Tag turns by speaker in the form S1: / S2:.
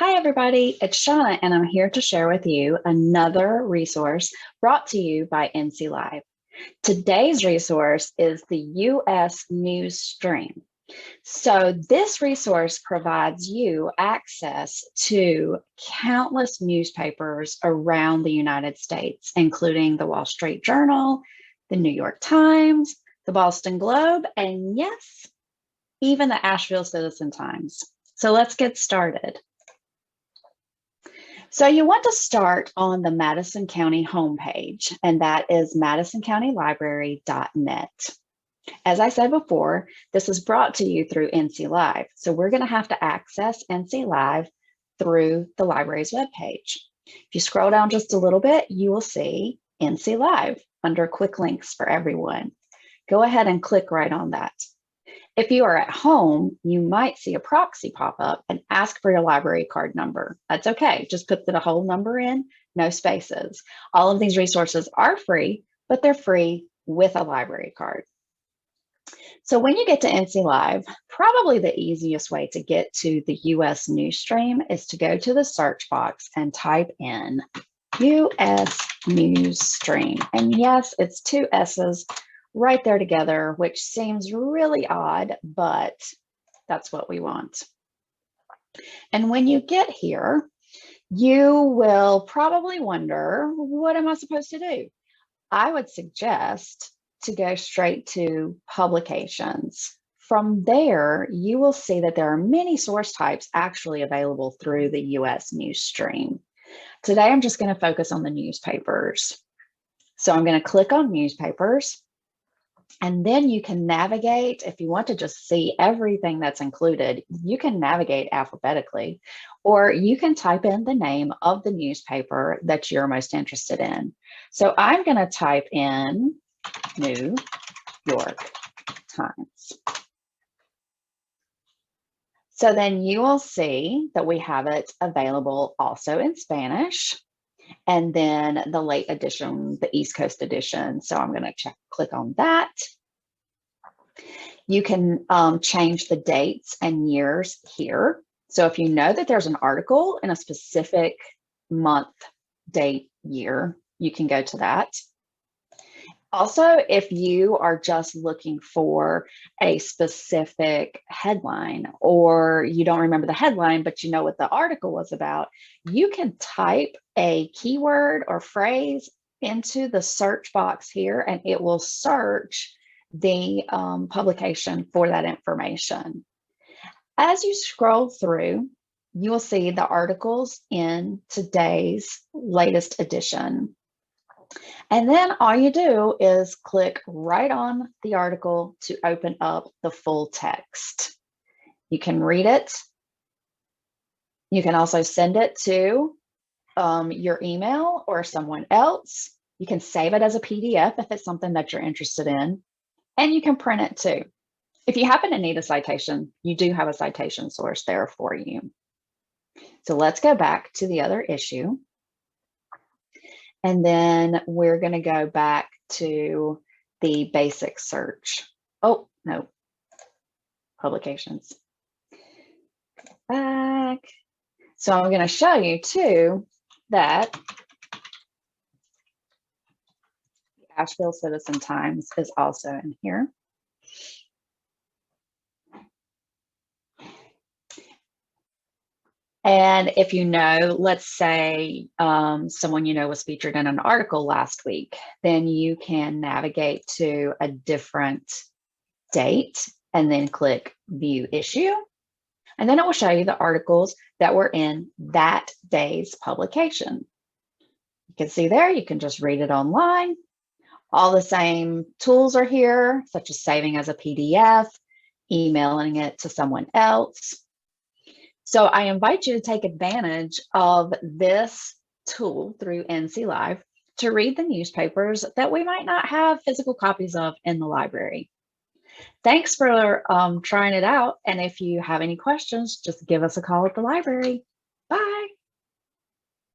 S1: Hi, everybody. It's Shauna, and I'm here to share with you another resource brought to you by NC Live. Today's resource is the U.S. Newsstream. So, this resource provides you access to countless newspapers around the United States, including the Wall Street Journal, the New York Times, the Boston Globe, and yes, even the Asheville Citizen Times. So, let's get started. So you want to start on the Madison County homepage, and that is madisoncountylibrary.net. As I said before, this is brought to you through NC Live. So we're going to have to access NC Live through the library's webpage. If you scroll down just a little bit, you will see NC Live under quick links for everyone. Go ahead and click right on that. If you are at home, you might see a proxy pop up and ask for your library card number. That's okay. Just put the whole number in, no spaces. All of these resources are free, but they're free with a library card. So when you get to NC Live, probably the easiest way to get to the US Newsstream is to go to the search box and type in US Newsstream. And yes, it's two S's right there together, which seems really odd, but that's what we want. And when you get here, you will probably wonder, what am I supposed to do? I would suggest to go straight to publications. From there, you will see that there are many source types actually available through the US Newsstream. Today, I'm just going to focus on the newspapers. So I'm going to click on newspapers. And then you can navigate, if you want to just see everything that's included, you can navigate alphabetically, or you can type in the name of the newspaper that you're most interested in. So I'm going to type in New York Times. So then you will see that we have it available also in Spanish. And then the late edition, the East Coast edition. So I'm going to click on that. You can change the dates and years here. So if you know that there's an article in a specific month, date, year, you can go to that. Also, if you are just looking for a specific headline, or you don't remember the headline, but you know what the article was about, you can type a keyword or phrase into the search box here, and it will search the publication for that information. As you scroll through, you will see the articles in today's latest edition. And then all you do is click right on the article to open up the full text. You can read it. You can also send it to your email or someone else. You can save it as a PDF if it's something that you're interested in, and you can print it too. If you happen to need a citation, you do have a citation source there for you. So let's go back to the other issue. And then we're going to go back to the basic search. Oh, no, publications. Back. So I'm going to show you too that the Asheville Citizen Times is also in here. And if you know, let's say someone you know was featured in an article last week, then you can navigate to a different date and then click View Issue. And then it will show you the articles that were in that day's publication. You can see there, you can just read it online. All the same tools are here, such as saving as a PDF, emailing it to someone else. So I invite you to take advantage of this tool through NC Live to read the newspapers that we might not have physical copies of in the library. Thanks for trying it out. And if you have any questions, just give us a call at the library. Bye.